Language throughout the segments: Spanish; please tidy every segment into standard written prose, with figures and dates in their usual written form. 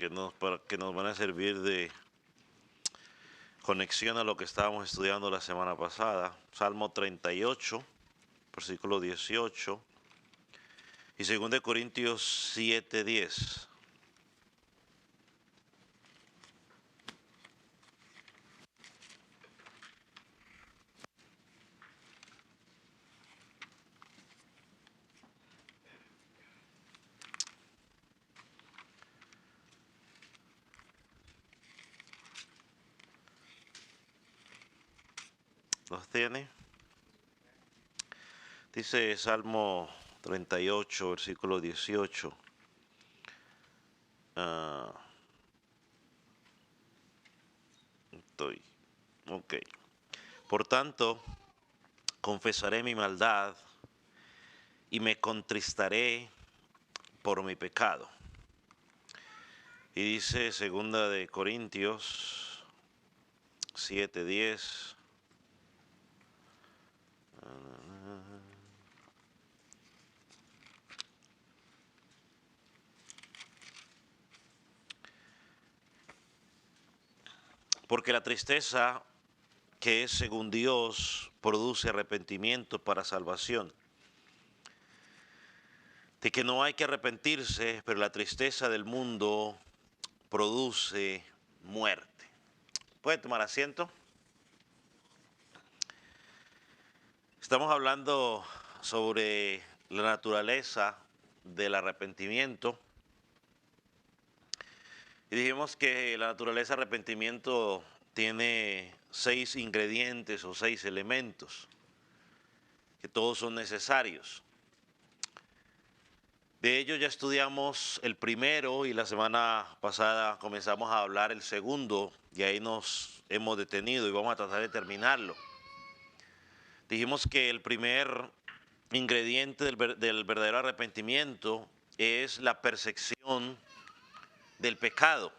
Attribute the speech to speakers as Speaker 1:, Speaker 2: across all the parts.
Speaker 1: que nos van a servir de conexión a lo que estábamos estudiando la semana pasada. Salmo 38, versículo 18 y 2 Corintios 7, 10. ¿Los tiene? Dice Salmo 38, versículo 18. Ok. Por tanto, confesaré mi maldad y me contristaré por mi pecado. Y dice 2 Corintios 7, 10. Porque la tristeza, que es según Dios, produce arrepentimiento para salvación. De que no hay que arrepentirse, pero la tristeza del mundo produce muerte. ¿Puede tomar asiento? Estamos hablando sobre la naturaleza del arrepentimiento. Y dijimos que la naturaleza del arrepentimiento tiene 6 ingredientes o 6 elementos, que todos son necesarios. De ello ya estudiamos el primero y la semana pasada comenzamos a hablar el segundo y ahí nos hemos detenido y vamos a tratar de terminarlo. Dijimos que el primer ingrediente del verdadero arrepentimiento es la percepción del pecado.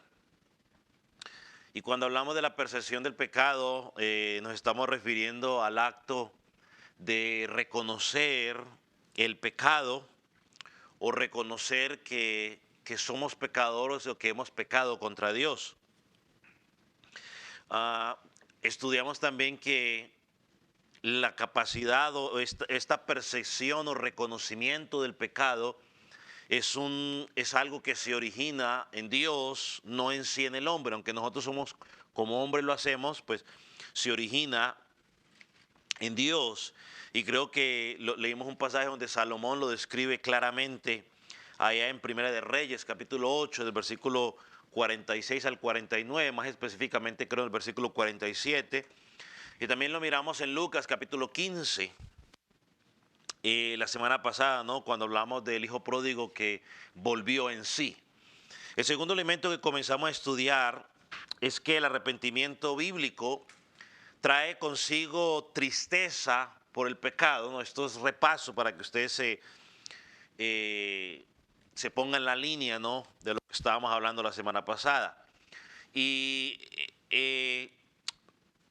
Speaker 1: Y cuando hablamos de la percepción del pecado, nos estamos refiriendo al acto de reconocer el pecado o reconocer que somos pecadores o que hemos pecado contra Dios. Estudiamos también que la capacidad o esta percepción o reconocimiento del pecado es algo que se origina en Dios, no en sí en el hombre, aunque nosotros somos como hombres lo hacemos, pues se origina en Dios. Y creo que leímos un pasaje donde Salomón lo describe claramente allá en Primera de Reyes, capítulo 8, del versículo 46 al 49, más específicamente creo en el versículo 47. Y también lo miramos en Lucas, capítulo 15. La semana pasada, ¿no? Cuando hablamos del hijo pródigo que volvió en sí. El segundo elemento que comenzamos a estudiar es que el arrepentimiento bíblico trae consigo tristeza por el pecado, ¿no? Esto es repaso para que ustedes se pongan en la línea, ¿no?, de lo que estábamos hablando la semana pasada. Y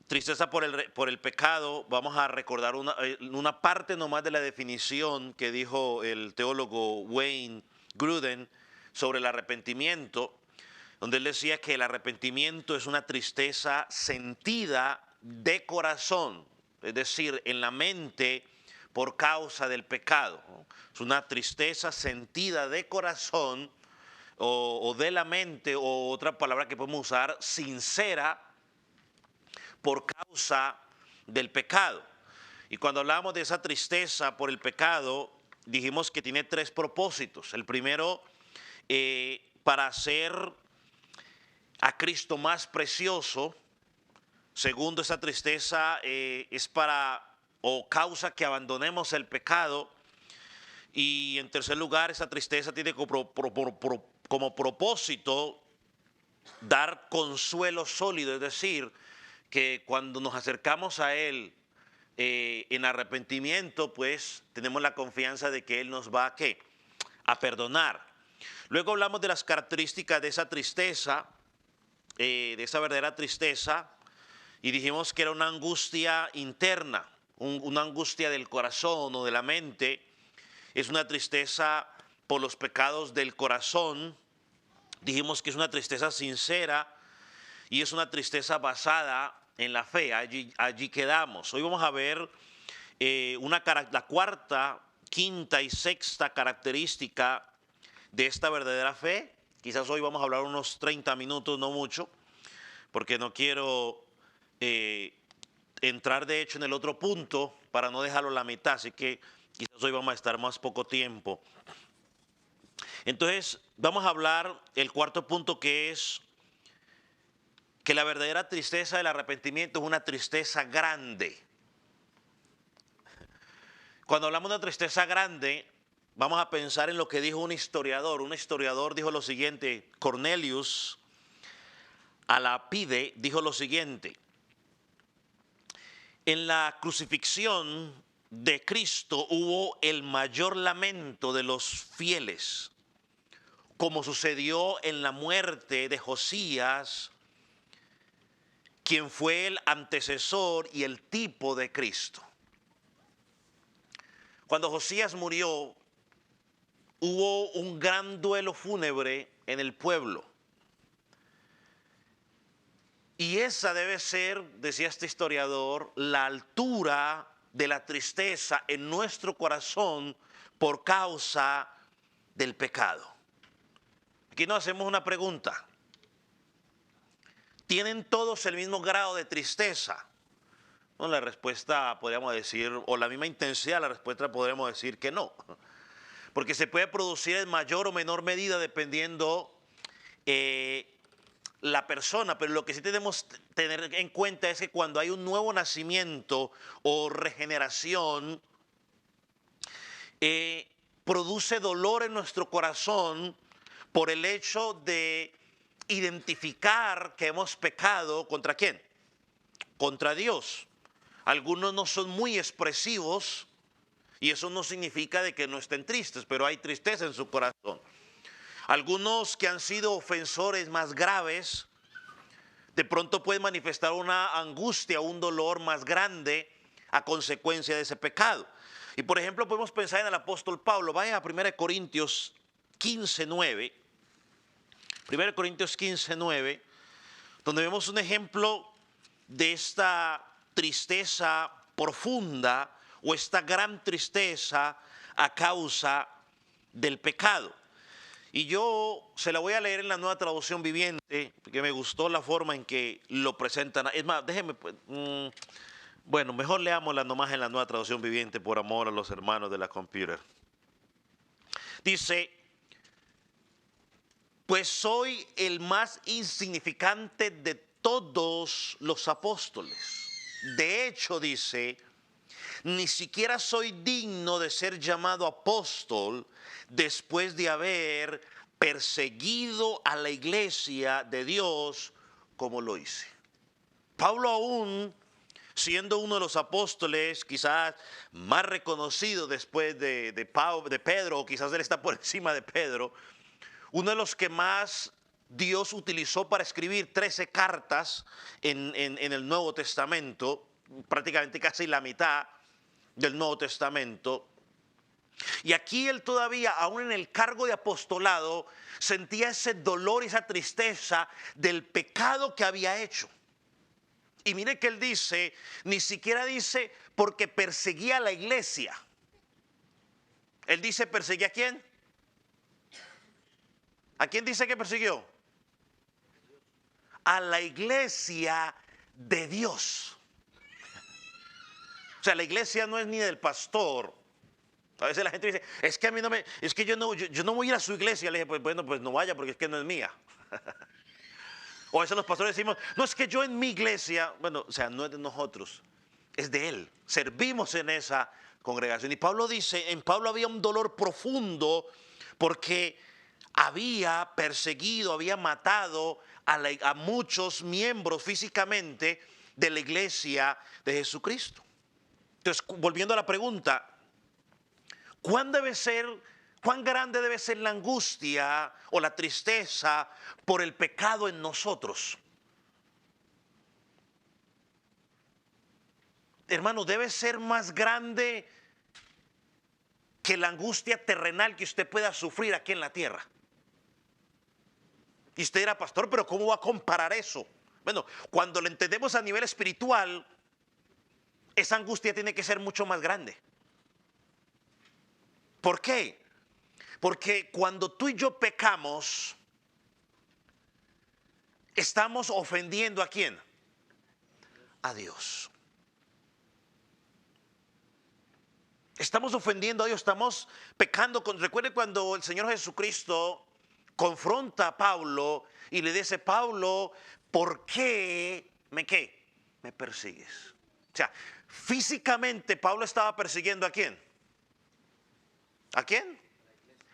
Speaker 1: tristeza por el pecado, vamos a recordar una parte nomás de la definición que dijo el teólogo Wayne Grudem sobre el arrepentimiento, donde él decía que el arrepentimiento es una tristeza sentida de corazón, es decir, en la mente por causa del pecado. Es una tristeza sentida de corazón o de la mente, o otra palabra que podemos usar, sincera, por causa del pecado. Y cuando hablamos de esa tristeza por el pecado, dijimos que tiene 3 propósitos. El primero, para hacer a Cristo más precioso. Segundo, esa tristeza es para o causa que abandonemos el pecado. Y en tercer lugar, esa tristeza tiene como propósito dar consuelo sólido, es decir, que cuando nos acercamos a Él en arrepentimiento, pues tenemos la confianza de que Él nos va a ¿qué? A perdonar. Luego hablamos de las características de esa tristeza, de esa verdadera tristeza, y dijimos que era una angustia interna, una angustia del corazón o de la mente. Es una tristeza por los pecados del corazón, Dijimos que es una tristeza sincera y es una tristeza basada en la fe. Allí quedamos. Hoy vamos a ver la cuarta, quinta y sexta característica de esta verdadera fe. Quizás hoy vamos a hablar unos 30 minutos, no mucho, porque no quiero entrar de hecho en el otro punto para no dejarlo a la mitad, así que quizás hoy vamos a estar más poco tiempo. Entonces, vamos a hablar el cuarto punto, que es que la verdadera tristeza del arrepentimiento es una tristeza grande. Cuando hablamos de una tristeza grande, vamos a pensar en lo que dijo un historiador. Un historiador dijo lo siguiente: Cornelius a Lapide dijo lo siguiente: en la crucifixión de Cristo hubo el mayor lamento de los fieles, como sucedió en la muerte de Josías, quien fue el antecesor y el tipo de Cristo. Cuando Josías murió, hubo un gran duelo fúnebre en el pueblo. Y esa debe ser, decía este historiador, la altura de la tristeza en nuestro corazón por causa del pecado. Aquí nos hacemos una pregunta: ¿tienen todos el mismo grado de tristeza? No, la respuesta podríamos decir, o la misma intensidad, la respuesta podríamos decir que no. Porque se puede producir en mayor o menor medida dependiendo la persona, pero lo que sí tenemos que tener en cuenta es que cuando hay un nuevo nacimiento o regeneración, produce dolor en nuestro corazón por el hecho de identificar que hemos pecado. ¿Contra quién? Contra Dios. Algunos no son muy expresivos y eso no significa de que no estén tristes, pero hay tristeza en su corazón. Algunos que han sido ofensores más graves, de pronto pueden manifestar una angustia, un dolor más grande a consecuencia de ese pecado. Y por ejemplo podemos pensar en el apóstol Pablo. Vaya a 1 Corintios 15:9. 1 Corintios 15:9, donde vemos un ejemplo de esta tristeza profunda o esta gran tristeza a causa del pecado. Y yo se la voy a leer en la Nueva Traducción Viviente, porque me gustó la forma en que lo presentan. Es más, déjenme, bueno, mejor leámosla nomás en la Nueva Traducción Viviente por amor a los hermanos de la computer. Dice: pues soy el más insignificante de todos los apóstoles. De hecho, dice, ni siquiera soy digno de ser llamado apóstol después de haber perseguido a la iglesia de Dios como lo hice. Pablo, aún siendo uno de los apóstoles quizás más reconocido después de Pedro, o quizás él está por encima de Pedro, uno de los que más Dios utilizó para escribir 13 cartas en el Nuevo Testamento, prácticamente casi la mitad del Nuevo Testamento. Y aquí él todavía, aún en el cargo de apostolado, sentía ese dolor y esa tristeza del pecado que había hecho. Y mire que él dice, ni siquiera dice porque perseguía a la iglesia. Él dice, ¿perseguía a quién? ¿A quién dice que persiguió? A la iglesia de Dios. O sea, la iglesia no es ni del pastor. A veces la gente dice, es que a mí no me, es que yo no voy a ir a su iglesia. Le dije, pues bueno, pues no vaya porque es que no es mía. O a veces los pastores decimos, no, es que yo en mi iglesia, bueno, o sea, no es de nosotros, es de él. Servimos en esa congregación. Y Pablo dice, en Pablo había un dolor profundo porque había perseguido, había matado a muchos miembros físicamente de la iglesia de Jesucristo. Entonces, volviendo a la pregunta, ¿cuán grande debe ser la angustia o la tristeza por el pecado en nosotros? Hermano, debe ser más grande que la angustia terrenal que usted pueda sufrir aquí en la tierra. Y usted dirá, pastor, pero ¿cómo va a comparar eso? Bueno, cuando lo entendemos a nivel espiritual, esa angustia tiene que ser mucho más grande. ¿Por qué? Porque cuando tú y yo pecamos, estamos ofendiendo ¿a quién? A Dios. Estamos ofendiendo a Dios, estamos pecando. Recuerde cuando el Señor Jesucristo confronta a Pablo y le dice, Pablo, ¿por qué me persigues? O sea, físicamente Pablo estaba persiguiendo ¿a quién? ¿A quién?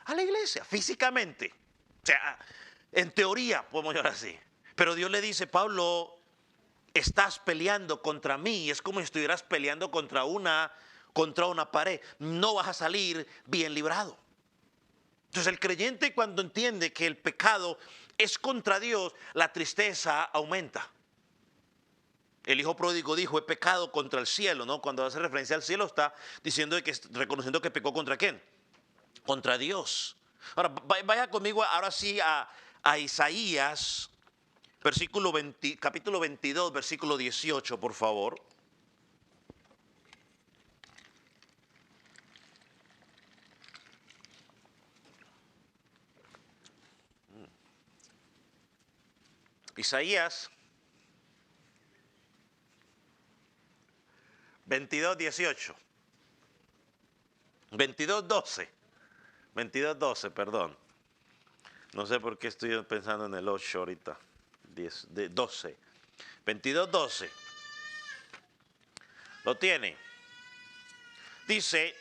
Speaker 1: A la iglesia, físicamente. O sea, en teoría podemos llamar así. Pero Dios le dice, Pablo, estás peleando contra mí. Es como si estuvieras peleando contra una pared. No vas a salir bien librado. Entonces el creyente, cuando entiende que el pecado es contra Dios, la tristeza aumenta. El hijo pródigo dijo, he pecado contra el cielo, ¿no? Cuando hace referencia al cielo está diciendo que reconociendo que pecó contra ¿quién? Contra Dios. Ahora, vaya conmigo ahora sí a Isaías, capítulo 22, versículo 18, por favor. Isaías 22, 18. 22, 12. 22, 12, perdón. No sé por qué estoy pensando en el 8 ahorita. 12. 22, 12. Lo tiene. Dice,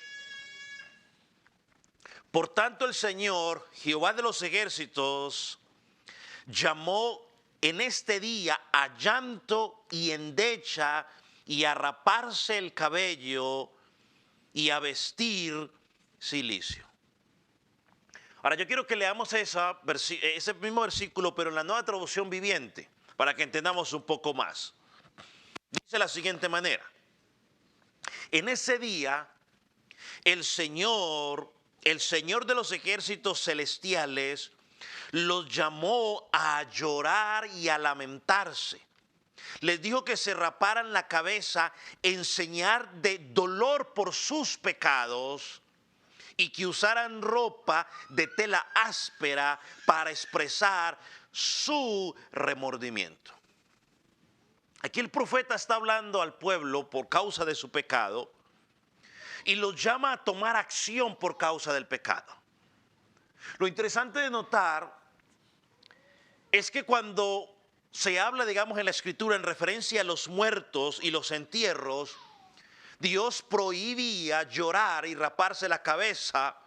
Speaker 1: por tanto el Señor, Jehová de los ejércitos, llamó en este día a llanto y endecha y a raparse el cabello y a vestir cilicio. Ahora yo quiero que leamos ese mismo versículo, pero en la Nueva Traducción Viviente, para que entendamos un poco más. Dice de la siguiente manera: en ese día el Señor de los ejércitos celestiales, los llamó a llorar y a lamentarse. Les dijo que se raparan la cabeza en señal de dolor por sus pecados y que usaran ropa de tela áspera para expresar su remordimiento. Aquí el profeta está hablando al pueblo por causa de su pecado y los llama a tomar acción por causa del pecado. Lo interesante de notar es que cuando se habla, digamos, en la escritura en referencia a los muertos y los entierros, Dios prohibía llorar y raparse la cabeza,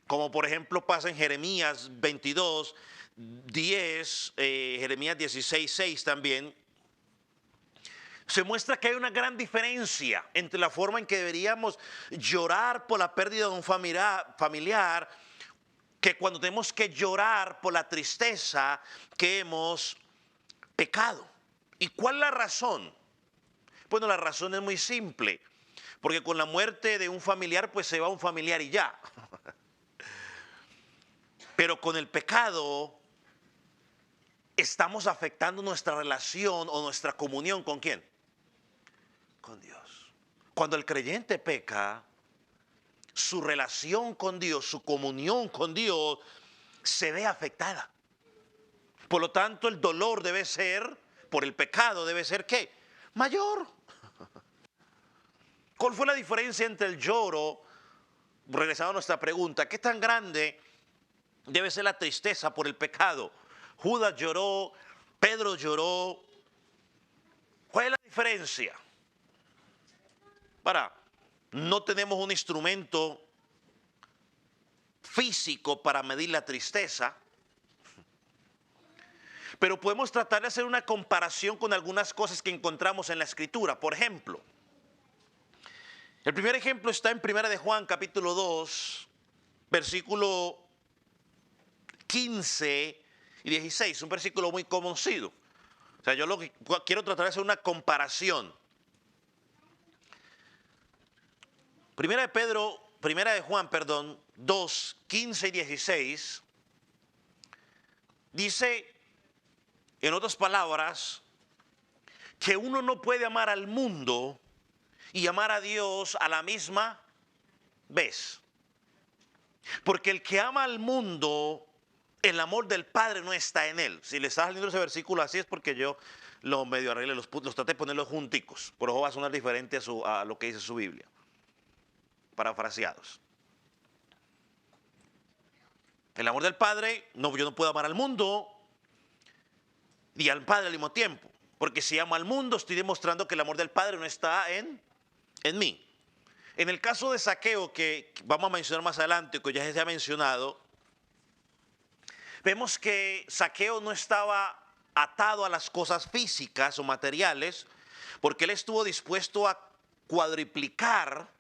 Speaker 1: como por ejemplo pasa en Jeremías 22, 10, Jeremías 16, 6 también. Se muestra que hay una gran diferencia entre la forma en que deberíamos llorar por la pérdida de un familiar, que cuando tenemos que llorar por la tristeza que hemos pecado. ¿Y cuál es la razón? Bueno, la razón es muy simple, porque con la muerte de un familiar pues se va un familiar y ya. Pero con el pecado estamos afectando nuestra relación o nuestra comunión ¿con quién? Con Dios. Cuando el creyente peca, su relación con Dios, su comunión con Dios se ve afectada. Por lo tanto, el dolor debe ser, por el pecado debe ser ¿qué? Mayor. ¿Cuál fue la diferencia entre el lloro? Regresando a nuestra pregunta, ¿qué tan grande debe ser la tristeza por el pecado? Judas lloró, Pedro lloró. ¿Cuál es la diferencia? No tenemos un instrumento físico para medir la tristeza, pero podemos tratar de hacer una comparación con algunas cosas que encontramos en la Escritura. Por ejemplo, el primer ejemplo está en 1 de Juan, capítulo 2, versículo 15 y 16, un versículo muy conocido. O sea, yo lo que quiero tratar de hacer una comparación. Primera de Juan, 2, 15 y 16. Dice, en otras palabras, que uno no puede amar al mundo y amar a Dios a la misma vez. Porque el que ama al mundo, el amor del Padre no está en él. Si le está saliendo ese versículo así es porque yo lo medio arreglé, los traté de ponerlos junticos. Por eso va a sonar diferente a lo que dice su Biblia. Parafraseados. El amor del Padre, no, yo no puedo amar al mundo y al Padre al mismo tiempo. Porque si amo al mundo, estoy demostrando que el amor del Padre no está en mí. En el caso de Zaqueo, que vamos a mencionar más adelante, que ya se ha mencionado, vemos que Zaqueo no estaba atado a las cosas físicas o materiales, porque él estuvo dispuesto a cuadriplicar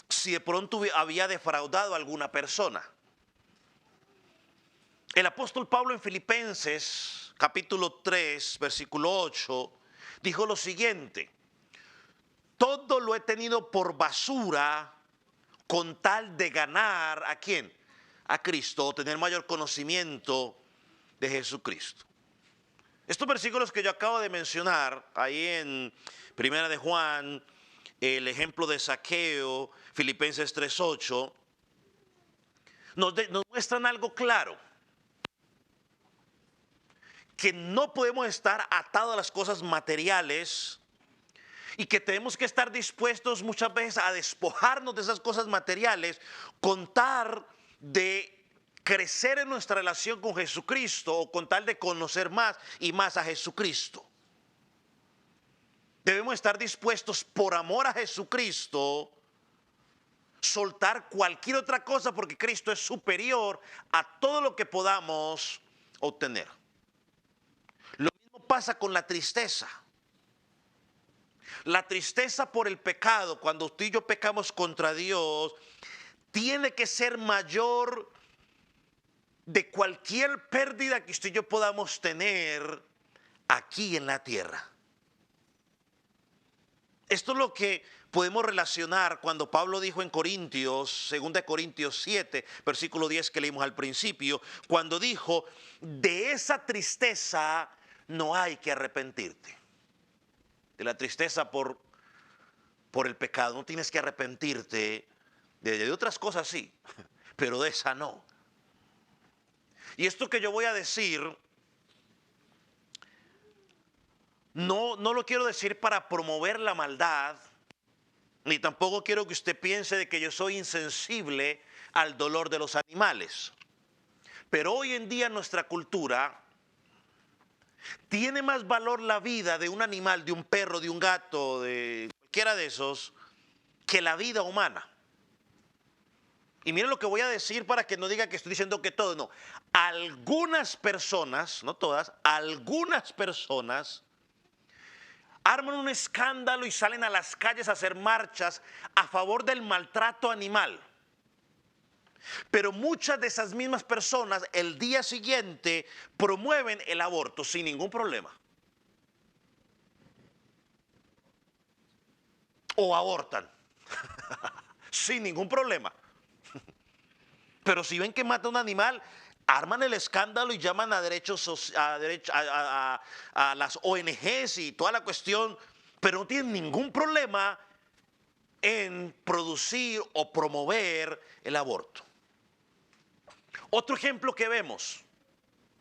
Speaker 1: si de pronto había defraudado a alguna persona. El apóstol Pablo en Filipenses, capítulo 3, versículo 8, dijo lo siguiente: todo lo he tenido por basura con tal de ganar ¿a quién? A Cristo, o tener mayor conocimiento de Jesucristo. Estos versículos que yo acabo de mencionar, ahí en Primera de Juan, el ejemplo de Zaqueo, Filipenses 3:8, nos muestran algo claro. Que no podemos estar atados a las cosas materiales y que tenemos que estar dispuestos muchas veces a despojarnos de esas cosas materiales, con tal de crecer en nuestra relación con Jesucristo o con tal de conocer más y más a Jesucristo. Debemos estar dispuestos por amor a Jesucristo, soltar cualquier otra cosa porque Cristo es superior a todo lo que podamos obtener. Lo mismo pasa con la tristeza. La tristeza por el pecado, cuando usted y yo pecamos contra Dios, tiene que ser mayor de cualquier pérdida que usted y yo podamos tener aquí en la tierra. Esto es lo que podemos relacionar cuando Pablo dijo en Corintios, 2 Corintios 7, versículo 10 que leímos al principio, cuando dijo, de esa tristeza no hay que arrepentirte. De la tristeza por el pecado, no tienes que arrepentirte. De otras cosas sí, pero de esa no. Y esto que yo voy a decir, no lo quiero decir para promover la maldad, ni tampoco quiero que usted piense de que yo soy insensible al dolor de los animales. Pero hoy en día en nuestra cultura tiene más valor la vida de un animal, de un perro, de un gato, de cualquiera de esos, que la vida humana. Y miren lo que voy a decir para que no diga que estoy diciendo que todo, no. Algunas personas, no todas, algunas personas arman un escándalo y salen a las calles a hacer marchas a favor del maltrato animal. Pero muchas de esas mismas personas el día siguiente promueven el aborto sin ningún problema. O abortan sin ningún problema. Pero si ven que mata un animal, arman el escándalo y llaman a a las ONGs y toda la cuestión, pero no tienen ningún problema en producir o promover el aborto. Otro ejemplo que vemos,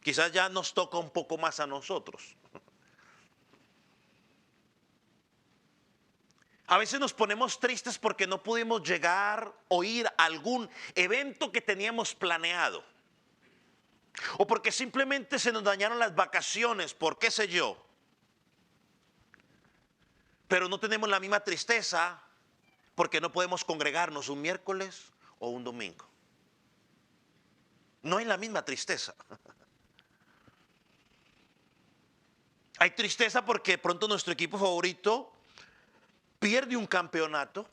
Speaker 1: quizás ya nos toca un poco más a nosotros. A veces nos ponemos tristes porque no pudimos llegar o ir a algún evento que teníamos planeado. O porque simplemente se nos dañaron las vacaciones, por qué sé yo. Pero no tenemos la misma tristeza porque no podemos congregarnos un miércoles o un domingo. No hay la misma tristeza. Hay tristeza porque de pronto nuestro equipo favorito pierde un campeonato,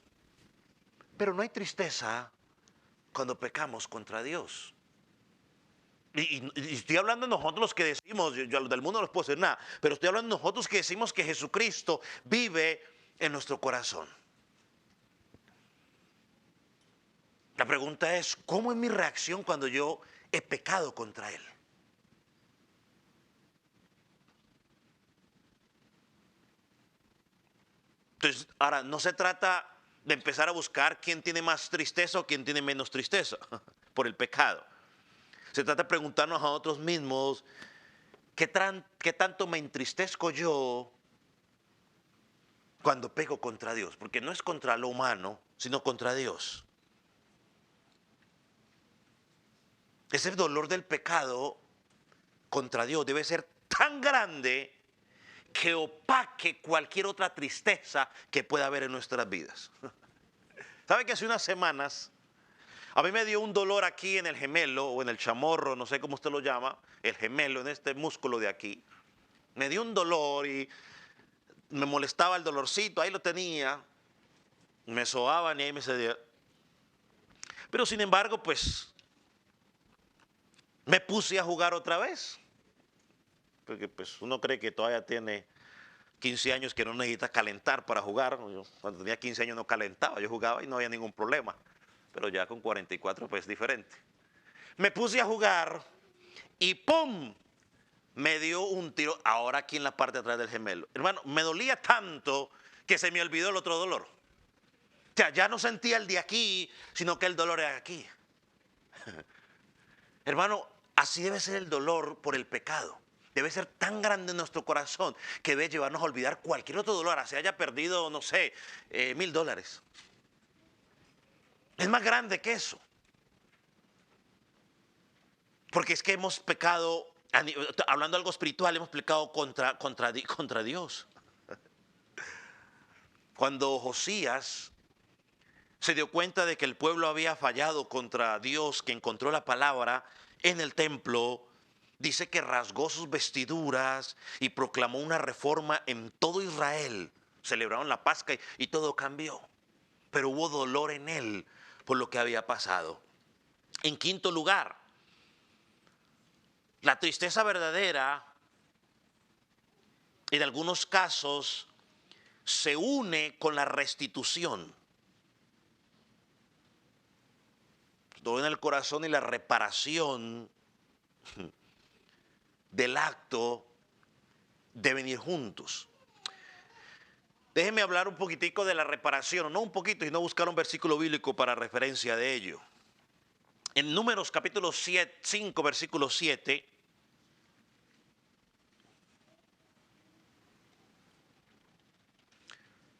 Speaker 1: pero no hay tristeza cuando pecamos contra Dios. Y estoy hablando de nosotros los que decimos, yo del mundo no les puedo decir nada, pero estoy hablando de nosotros que decimos que Jesucristo vive en nuestro corazón. La pregunta es, ¿cómo es mi reacción cuando yo he pecado contra Él. Entonces, ahora, no se trata de empezar a buscar quién tiene más tristeza o quién tiene menos tristeza por el pecado. Se trata de preguntarnos a nosotros mismos, ¿qué tanto me entristezco yo cuando peco contra Dios? Porque no es contra lo humano, sino contra Dios. Ese dolor del pecado contra Dios debe ser tan grande que opaque cualquier otra tristeza que pueda haber en nuestras vidas. ¿Sabe que hace unas semanas a mí me dio un dolor aquí en el gemelo o en el chamorro, no sé cómo usted lo llama, el gemelo, en este músculo de aquí? Me dio un dolor y me molestaba el dolorcito, ahí lo tenía, me sobaban y ahí me cedía. Pero sin embargo, pues me puse a jugar otra vez. Porque pues uno cree que todavía tiene 15 años que no necesita calentar para jugar. Yo, cuando tenía 15 años no calentaba, yo jugaba y no había ningún problema. Pero ya con 44 pues es diferente. Me puse a jugar y ¡pum! Me dio un tiro ahora aquí en la parte de atrás del gemelo. Hermano, me dolía tanto que se me olvidó el otro dolor. O sea, ya no sentía el de aquí, sino que el dolor era aquí. Hermano, así debe ser el dolor por el pecado. Debe ser tan grande en nuestro corazón que debe llevarnos a olvidar cualquier otro dolor, así haya perdido, no sé, $1000. Es más grande que eso. Porque es que hemos pecado, hablando algo espiritual, hemos pecado contra Dios. Cuando Josías se dio cuenta de que el pueblo había fallado contra Dios, que encontró la palabra en el templo, dice que rasgó sus vestiduras y proclamó una reforma en todo Israel. Celebraron la Pascua y todo cambió. Pero hubo dolor en él por lo que había pasado. En quinto lugar, la tristeza verdadera, en algunos casos, se une con la restitución. Dolor en el corazón y la reparación del acto deben ir juntos. Déjenme hablar un poquitico de la reparación, no un poquito, sino buscar un versículo bíblico para referencia de ello. En Números capítulo 5, versículo 7,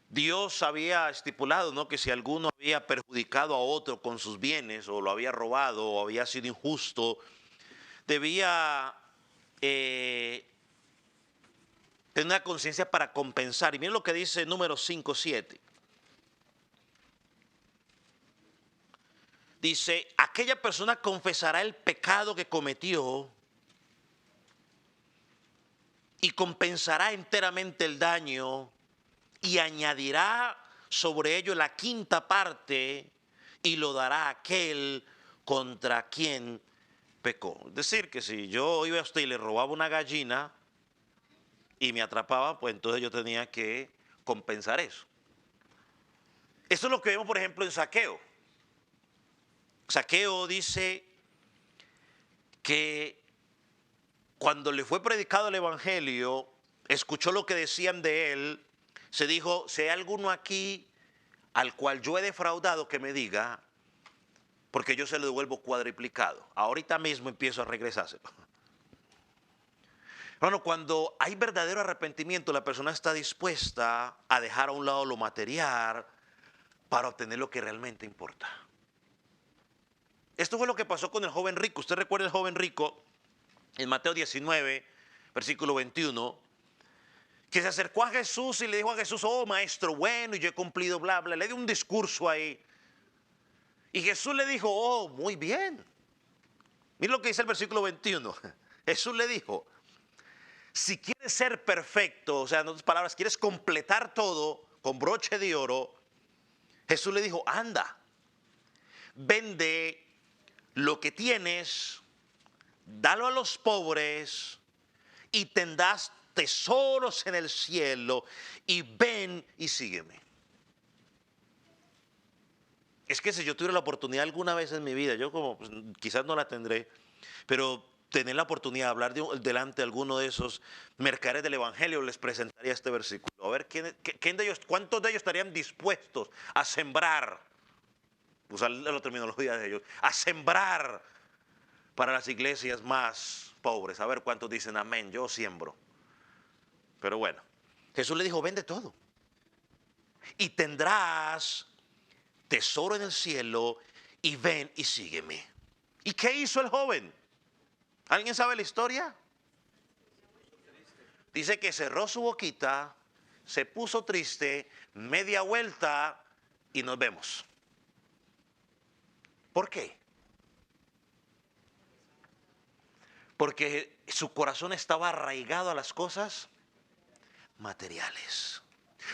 Speaker 1: Dios había estipulado, ¿no?, que si alguno había perjudicado a otro con sus bienes, o lo había robado, o había sido injusto, debía tener una conciencia para compensar. Y miren lo que dice Números 5, 7. Dice, aquella persona confesará el pecado que cometió y compensará enteramente el daño y añadirá sobre ello la quinta parte y lo dará a aquel contra quien pecó. Es decir, que si yo iba a usted y le robaba una gallina y me atrapaba, pues entonces yo tenía que compensar eso. Eso es lo que vemos, por ejemplo, en Zaqueo. Zaqueo dice que cuando le fue predicado el evangelio, escuchó lo que decían de él, se dijo, si hay alguno aquí al cual yo he defraudado, que me diga, porque yo se lo devuelvo cuadriplicado. Ahorita mismo empiezo a regresárselo. Bueno, cuando hay verdadero arrepentimiento, la persona está dispuesta a dejar a un lado lo material para obtener lo que realmente importa. Esto fue lo que pasó con el joven rico. Usted recuerda el joven rico en Mateo 19, versículo 21, que se acercó a Jesús y le dijo a Jesús, oh maestro bueno, y yo he cumplido bla, bla. Le dio un discurso ahí. Y Jesús le dijo, oh, muy bien. Mira lo que dice el versículo 21. Jesús le dijo, si quieres ser perfecto, o sea, en otras palabras, quieres completar todo con broche de oro, Jesús le dijo, anda, vende lo que tienes, dalo a los pobres y tendrás tesoros en el cielo y ven y sígueme. Es que si yo tuviera la oportunidad alguna vez en mi vida, yo como pues, quizás no la tendré, pero tener la oportunidad de hablar delante de alguno de esos mercaderes del Evangelio, les presentaría este versículo. A ver, ¿quién de ellos, cuántos de ellos estarían dispuestos a sembrar, usar la terminología de ellos, a sembrar para las iglesias más pobres? A ver cuántos dicen amén, yo siembro. Pero bueno, Jesús le dijo, vende todo y tendrás tesoro en el cielo, y ven y sígueme. ¿Y qué hizo el joven? ¿Alguien sabe la historia? Dice que cerró su boquita, se puso triste, media vuelta y nos vemos. ¿Por qué? Porque su corazón estaba arraigado a las cosas materiales.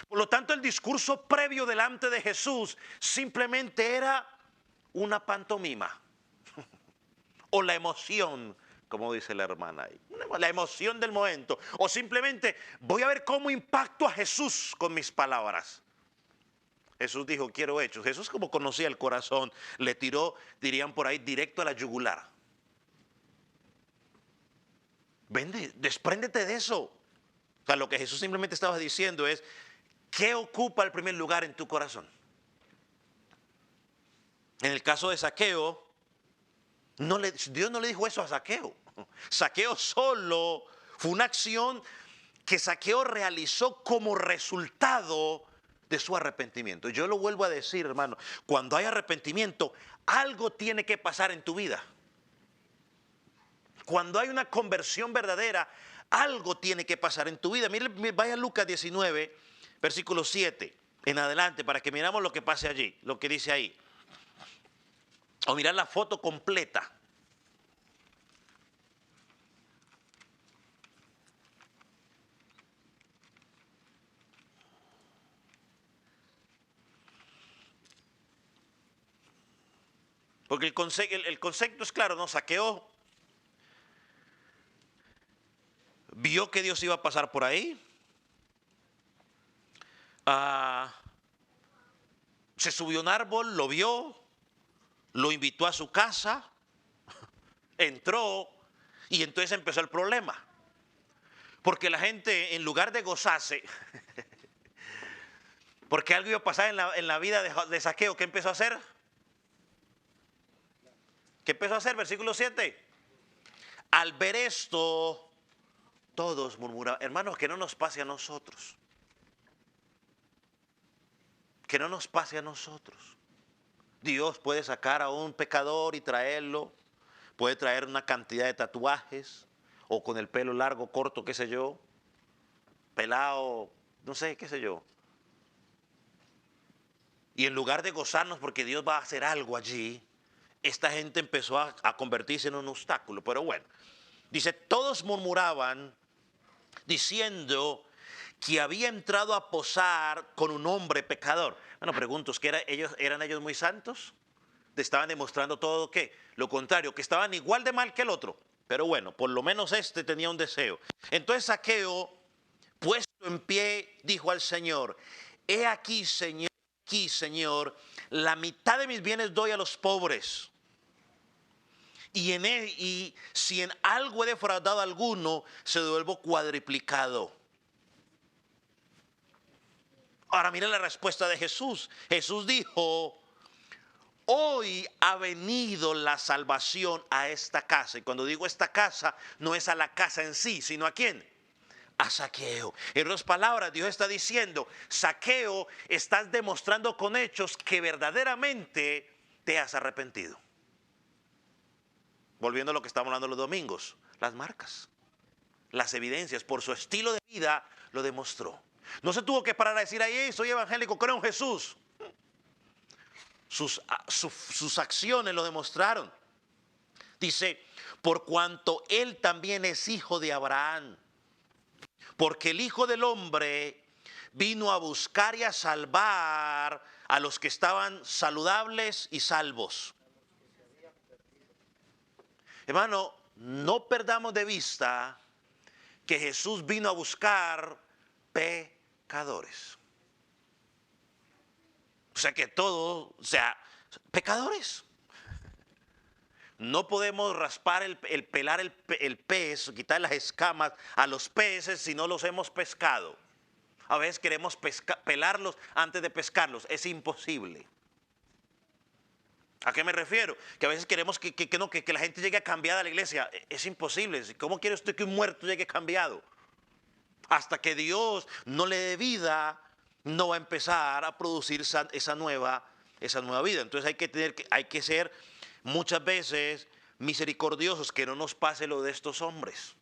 Speaker 1: Por lo tanto, el discurso previo delante de Jesús simplemente era una pantomima o la emoción, como dice la hermana ahí, la emoción del momento, o simplemente voy a ver cómo impacto a Jesús con mis palabras. Jesús dijo, quiero hechos. Jesús, como conocía el corazón, le tiró, dirían por ahí, directo a la yugular. Vende, despréndete de eso. O sea, lo que Jesús simplemente estaba diciendo es, ¿qué ocupa el primer lugar en tu corazón? En el caso de Zaqueo, Dios no le dijo eso a Zaqueo. Zaqueo solo fue una acción que Zaqueo realizó como resultado de su arrepentimiento. Yo lo vuelvo a decir, hermano, cuando hay arrepentimiento, algo tiene que pasar en tu vida. Cuando hay una conversión verdadera, algo tiene que pasar en tu vida. Mire, vaya a Lucas 19, versículo 7 en adelante, para que miramos lo que pase allí, lo que dice ahí. O mirar la foto completa. Porque el concepto es claro, ¿no? Zaqueo vio que Dios iba a pasar por ahí. Se subió a un árbol, lo vio, lo invitó a su casa, entró y entonces empezó el problema. Porque la gente, en lugar de gozarse, porque algo iba a pasar en la vida de Zaqueo, ¿qué empezó a hacer? ¿Qué empezó a hacer? Versículo 7. Al ver esto, todos murmuraban. Hermanos, que no nos pase a nosotros. Que no nos pase a nosotros. Dios puede sacar a un pecador y traerlo. Puede traer una cantidad de tatuajes. O con el pelo largo, corto, qué sé yo. Pelado, no sé, qué sé yo. Y en lugar de gozarnos porque Dios va a hacer algo allí, esta gente empezó a convertirse en un obstáculo. Pero bueno, dice, todos murmuraban diciendo que había entrado a posar con un hombre pecador. Bueno, pregunto, ¿es que eran ellos muy santos? ¿Te estaban demostrando todo qué? Lo contrario, que estaban igual de mal que el otro. Pero bueno, por lo menos este tenía un deseo. Entonces Zaqueo, puesto en pie, dijo al Señor, he aquí, Señor, la mitad de mis bienes doy a los pobres. Y si en algo he defraudado a alguno, se devuelvo cuadriplicado. Ahora miren la respuesta de Jesús. Jesús dijo, hoy ha venido la salvación a esta casa. Y cuando digo esta casa, no es a la casa en sí, sino ¿a quién? A Zaqueo. En otras palabras, Dios está diciendo, Zaqueo, estás demostrando con hechos que verdaderamente te has arrepentido. Volviendo a lo que estamos hablando los domingos, las marcas, las evidencias, por su estilo de vida lo demostró. No se tuvo que parar a decir, ahí soy evangélico, creo en Jesús. Sus acciones lo demostraron. Dice, por cuanto él también es hijo de Abraham, porque el Hijo del Hombre vino a buscar y a salvar a los que estaban saludables y salvos. Hermano, no perdamos de vista que Jesús vino a buscar pecadores. O sea que todo, o sea Pecadores. No podemos raspar, pelar el pez, quitar las escamas a los peces si no los hemos pescado. A veces queremos pelarlos antes de pescarlos. Es imposible. ¿A qué me refiero? Que a veces queremos que la gente llegue cambiada a la iglesia. Es imposible. ¿Cómo quiere usted que un muerto llegue cambiado? Hasta que Dios no le dé vida, no va a empezar a producir esa nueva vida. Entonces hay que ser muchas veces misericordiosos, que no nos pase lo de estos hombres.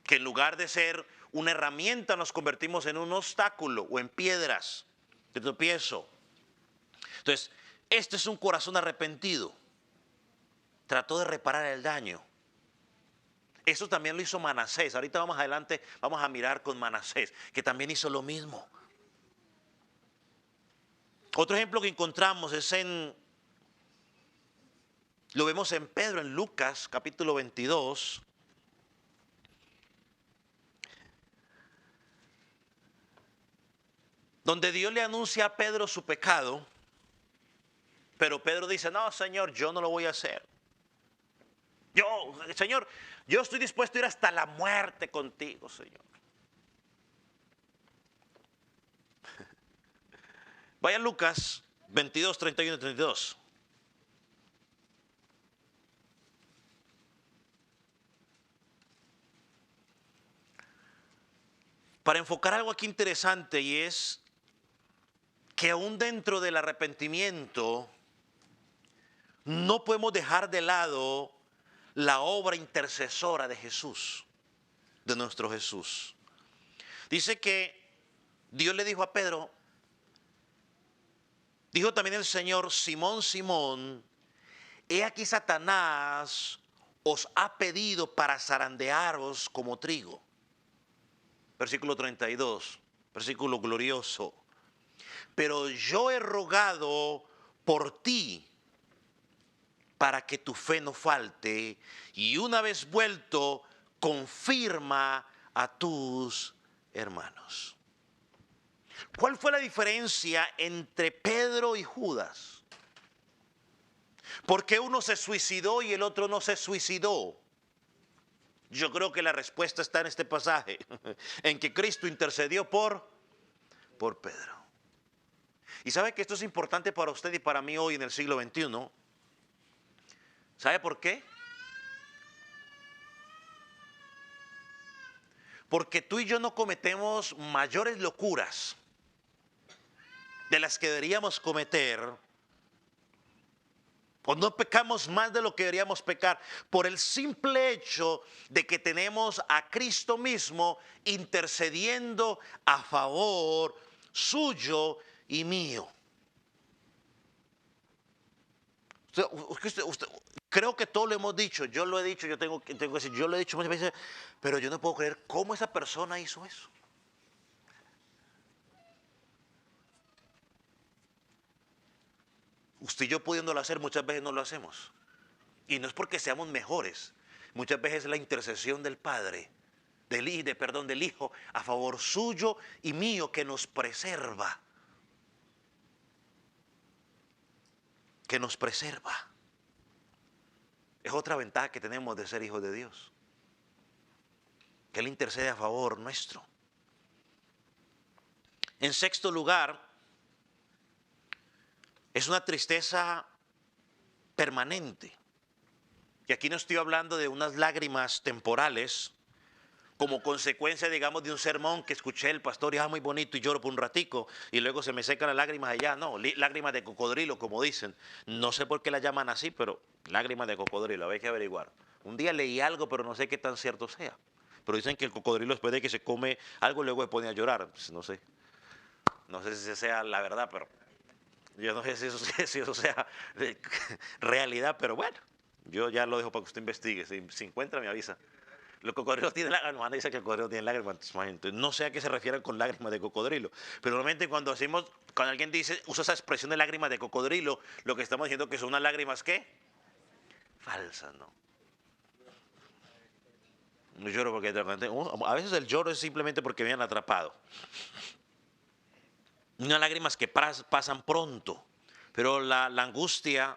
Speaker 1: Que en lugar de ser una herramienta nos convertimos en un obstáculo o en piedras de tropiezo. Entonces, este es un corazón arrepentido. Trató de reparar el daño. Eso también lo hizo Manasés. Ahorita vamos adelante, vamos a mirar con Manasés, que también hizo lo mismo. Otro ejemplo que encontramos es lo vemos en Pedro, en Lucas, capítulo 22. Donde Dios le anuncia a Pedro su pecado, pero Pedro dice, no, Señor, yo no lo voy a hacer. Señor, yo estoy dispuesto a ir hasta la muerte contigo, Señor. Vaya Lucas 22, 31 y 32. Para enfocar algo aquí interesante, y es que aún dentro del arrepentimiento no podemos dejar de lado la obra intercesora de Jesús, de nuestro Jesús. Dice que Dios le dijo a Pedro, dijo también el Señor, Simón, Simón, he aquí Satanás os ha pedido para zarandearos como trigo. Versículo 32, versículo glorioso. Pero yo he rogado por ti para que tu fe no falte, y una vez vuelto, confirma a tus hermanos. ¿Cuál fue la diferencia entre Pedro y Judas? ¿Por qué uno se suicidó y el otro no se suicidó? Yo creo que la respuesta está en este pasaje, en que Cristo intercedió por Pedro. Y sabe que esto es importante para usted y para mí hoy en el siglo XXI. ¿Sabe por qué? Porque tú y yo no cometemos mayores locuras de las que deberíamos cometer, o no pecamos más de lo que deberíamos pecar, por el simple hecho de que tenemos a Cristo mismo intercediendo a favor suyo y mío. Creo que todo lo hemos dicho, yo lo he dicho, yo tengo que decir, yo lo he dicho muchas veces, pero yo no puedo creer cómo esa persona hizo eso. Usted y yo pudiéndolo hacer, muchas veces no lo hacemos. Y no es porque seamos mejores. Muchas veces es la intercesión del Padre, del Hijo, a favor suyo y mío, que nos preserva. Que nos preserva. Es otra ventaja que tenemos de ser hijos de Dios. Que Él intercede a favor nuestro. En sexto lugar, es una tristeza permanente. Y aquí no estoy hablando de unas lágrimas temporales, como consecuencia, digamos, de un sermón que escuché el pastor y muy bonito y lloro por un ratico y luego se me secan las lágrimas allá. No, lágrimas de cocodrilo, como dicen. No sé por qué las llaman así, pero lágrimas de cocodrilo, hay que averiguar. Un día leí algo, pero no sé qué tan cierto sea. Pero dicen que el cocodrilo, después de que se come algo, luego se pone a llorar. Pues no sé. No sé si sea la verdad, pero yo no sé si eso sea realidad, pero bueno, yo ya lo dejo para que usted investigue. Si encuentra, me avisa. Los cocodrilos tienen lágrimas, Ana dice que el cocodrilo tiene lágrimas, entonces, no sé a qué se refieren con lágrimas de cocodrilo, pero normalmente cuando alguien usa esa expresión de lágrimas de cocodrilo, lo que estamos diciendo que son unas lágrimas, ¿qué? Falsas, ¿no? No lloro porque a veces el lloro es simplemente porque me han atrapado. Unas lágrimas que pasan pronto, Pero la angustia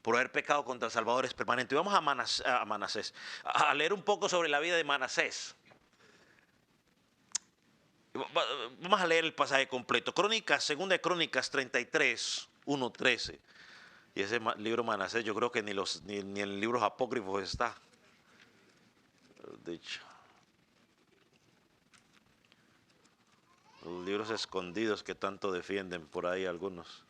Speaker 1: por haber pecado contra el Salvador es permanente. Vamos a Manasés, a leer un poco sobre la vida de Manasés. Vamos a leer el pasaje completo. Crónicas, segunda de Crónicas 33, 1-13. Y ese libro Manasés yo creo que ni en libros apócrifos está. De hecho, los libros escondidos que tanto defienden por ahí algunos.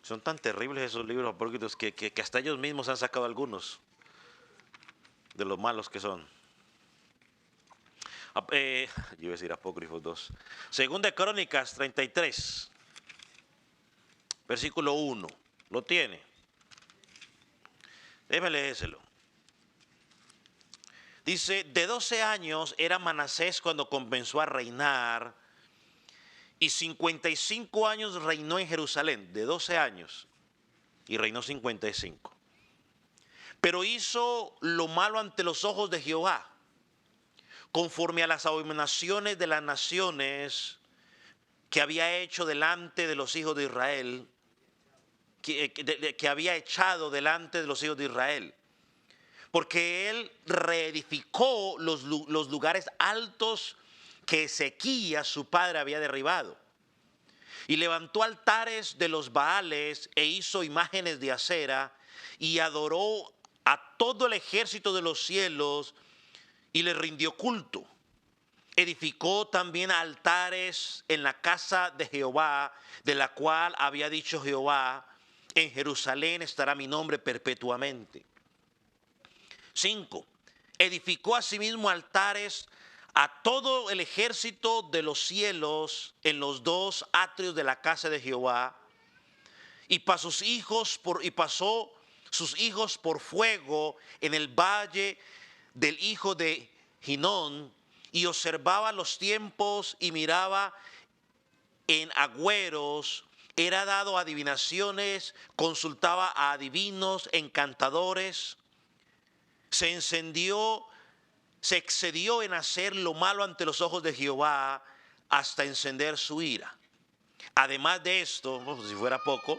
Speaker 1: Son tan terribles esos libros apócrifos que hasta ellos mismos han sacado algunos de los malos que son. Yo iba a decir Apócrifos 2. Segunda de Crónicas 33, versículo 1. ¿Lo tiene? Déjeme leérselo. Dice, de 12 años era Manasés cuando comenzó a reinar, y 55 años reinó en Jerusalén, de 12 años, y reinó 55. Pero hizo lo malo ante los ojos de Jehová, conforme a las abominaciones de las naciones que había hecho delante de los hijos de Israel, que había echado delante de los hijos de Israel. Porque él reedificó los lugares altos que Ezequías, su padre, había derribado. Y levantó altares de los Baales e hizo imágenes de acera y adoró a todo el ejército de los cielos y le rindió culto. Edificó también altares en la casa de Jehová, de la cual había dicho Jehová, en Jerusalén estará mi nombre perpetuamente. 5. Edificó asimismo altares a todo el ejército de los cielos en los 2 atrios de la casa de Jehová, y pasó sus hijos por fuego en el valle del hijo de Hinón, y observaba los tiempos y miraba en agüeros, era dado adivinaciones, consultaba a adivinos, encantadores. Se excedió en hacer lo malo ante los ojos de Jehová hasta encender su ira. Además de esto, si fuera poco,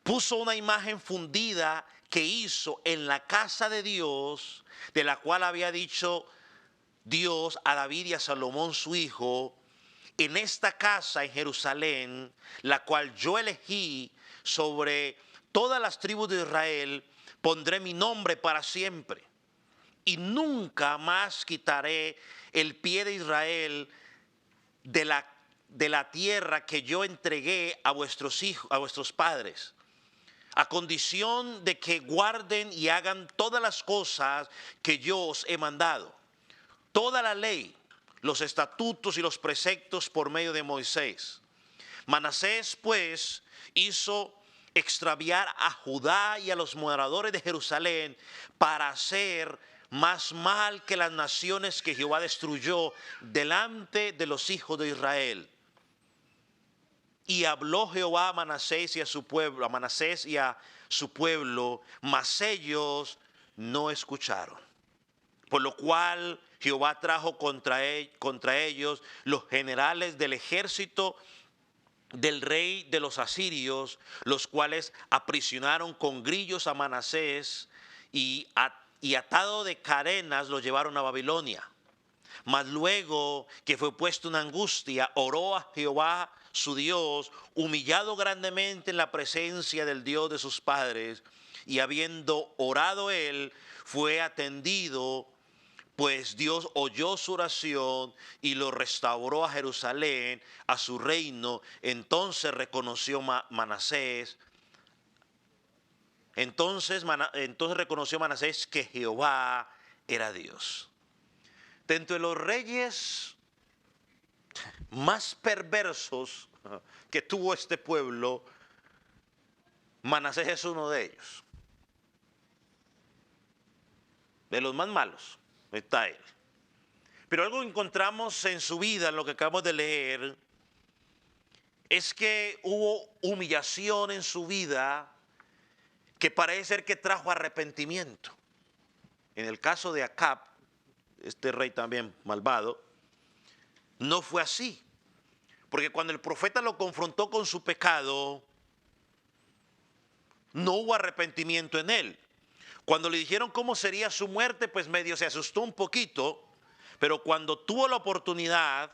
Speaker 1: puso una imagen fundida que hizo en la casa de Dios, de la cual había dicho Dios a David y a Salomón su hijo, en esta casa en Jerusalén, la cual yo elegí sobre todas las tribus de Israel, pondré mi nombre para siempre. Y nunca más quitaré el pie de Israel de la tierra que yo entregué a vuestros hijos, a vuestros padres, a condición de que guarden y hagan todas las cosas que yo os he mandado. Toda la ley, los estatutos y los preceptos por medio de Moisés. Manasés, pues, hizo extraviar a Judá y a los moradores de Jerusalén para hacer más mal que las naciones que Jehová destruyó delante de los hijos de Israel. Y habló Jehová a Manasés y a su pueblo, mas ellos no escucharon. Por lo cual Jehová trajo contra ellos los generales del ejército del rey de los asirios, los cuales aprisionaron con grillos a Manasés y atado de cadenas lo llevaron a Babilonia. Mas luego que fue puesto en angustia, oró a Jehová su Dios, humillado grandemente en la presencia del Dios de sus padres, y habiendo orado él, fue atendido, pues Dios oyó su oración y lo restauró a Jerusalén, a su reino. Entonces reconoció Manasés. Entonces reconoció Manasés que Jehová era Dios. Dentro de los reyes más perversos que tuvo este pueblo, Manasés es uno de ellos. De los más malos está él. Pero algo que encontramos en su vida, en lo que acabamos de leer, es que hubo humillación en su vida que parece ser que trajo arrepentimiento. En el caso de Acab, este rey también malvado, no fue así. Porque cuando el profeta lo confrontó con su pecado, no hubo arrepentimiento en él. Cuando le dijeron cómo sería su muerte, pues medio se asustó un poquito, pero cuando tuvo la oportunidad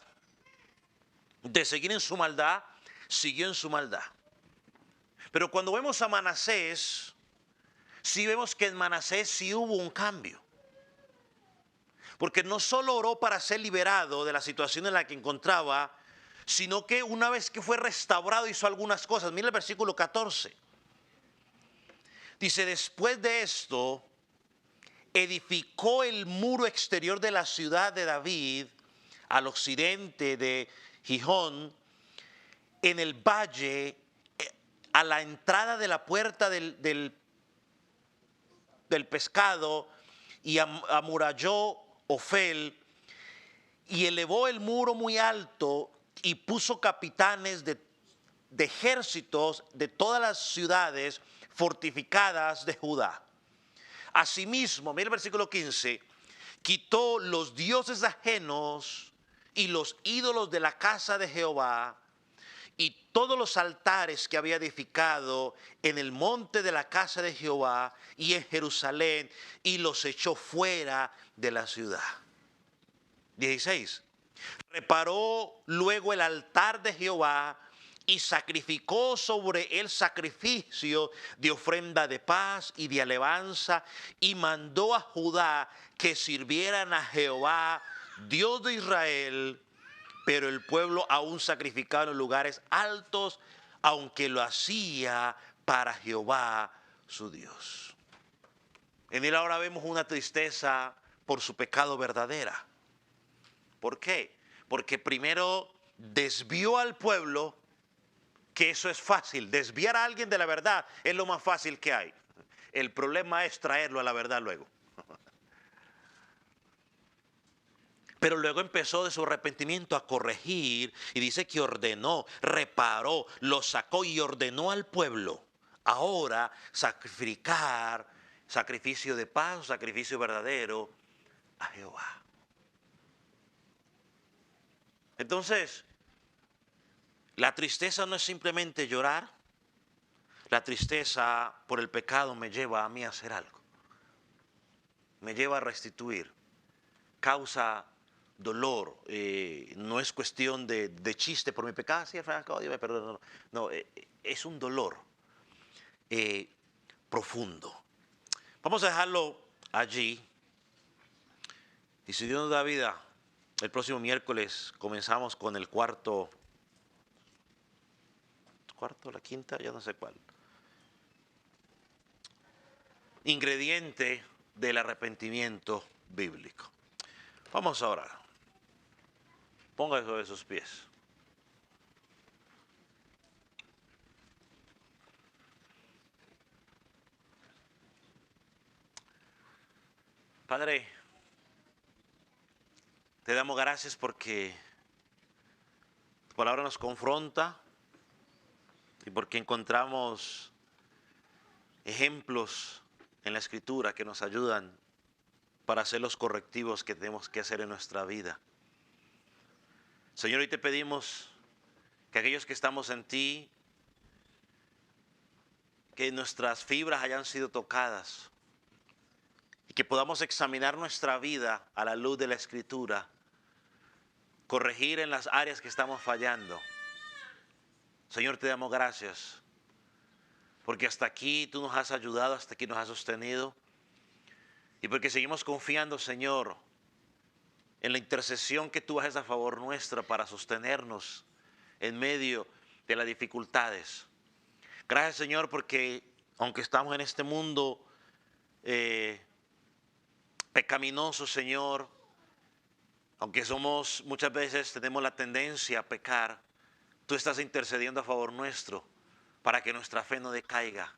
Speaker 1: de seguir en su maldad, siguió en su maldad. Pero cuando vemos a Manasés, sí vemos que en Manasés sí hubo un cambio. Porque no solo oró para ser liberado de la situación en la que encontraba, sino que una vez que fue restaurado hizo algunas cosas. Mira el versículo 14. Dice, después de esto, edificó el muro exterior de la ciudad de David al occidente de Gijón, en el valle, a la entrada de la puerta del pescado, y amuralló Ofel, y elevó el muro muy alto, y puso capitanes de ejércitos de todas las ciudades fortificadas de Judá. Asimismo, mira el versículo 15, quitó los dioses ajenos y los ídolos de la casa de Jehová y todos los altares que había edificado en el monte de la casa de Jehová y en Jerusalén, y los echó fuera de la ciudad. 16. Reparó luego el altar de Jehová y sacrificó sobre él sacrificio de ofrenda de paz y de alabanza, y mandó a Judá que sirvieran a Jehová, Dios de Israel, pero el pueblo aún sacrificaba en lugares altos, aunque lo hacía para Jehová su Dios. En él ahora vemos una tristeza por su pecado verdadera. ¿Por qué? Porque primero desvió al pueblo, que eso es fácil. Desviar a alguien de la verdad es lo más fácil que hay. El problema es traerlo a la verdad luego. Pero luego empezó de su arrepentimiento a corregir, y dice que ordenó, reparó, lo sacó y ordenó al pueblo ahora sacrificar sacrificio de paz, sacrificio verdadero a Jehová. Entonces, la tristeza no es simplemente llorar. La tristeza por el pecado me lleva a mí a hacer algo. Me lleva a restituir. Causa dolor. No es cuestión de chiste por mi pecado. Sí, Franco, Dios me perdona. No, es un dolor profundo. Vamos a dejarlo allí. Y si Dios nos da vida, el próximo miércoles comenzamos con el la quinta, ya no sé cuál, ingrediente del arrepentimiento bíblico. Vamos a orar. Ponga sobre sus pies. Padre, te damos gracias porque tu palabra nos confronta y porque encontramos ejemplos en la Escritura que nos ayudan para hacer los correctivos que tenemos que hacer en nuestra vida. Señor, hoy te pedimos que aquellos que estamos en ti, que nuestras fibras hayan sido tocadas y que podamos examinar nuestra vida a la luz de la Escritura, corregir en las áreas que estamos fallando. Señor, te damos gracias porque hasta aquí tú nos has ayudado, hasta aquí nos has sostenido, y porque seguimos confiando, Señor, en la intercesión que tú haces a favor nuestra para sostenernos en medio de las dificultades. Gracias, Señor, porque aunque estamos en este mundo pecaminoso, Señor, aunque muchas veces tenemos la tendencia a pecar, tú estás intercediendo a favor nuestro para que nuestra fe no decaiga.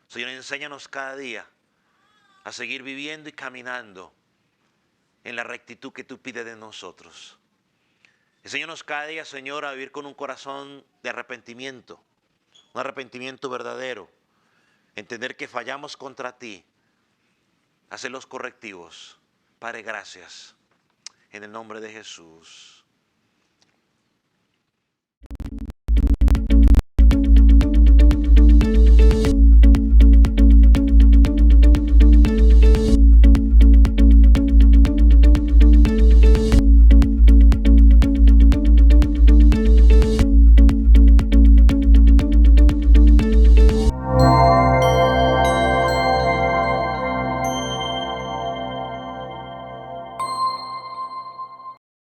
Speaker 1: Señor, enséñanos cada día a seguir viviendo y caminando en la rectitud que tú pides de nosotros. Enséñanos cada día, Señor, a vivir con un corazón de arrepentimiento, un arrepentimiento verdadero, entender que fallamos contra ti, hacer los correctivos. Padre, gracias. En el nombre de Jesús.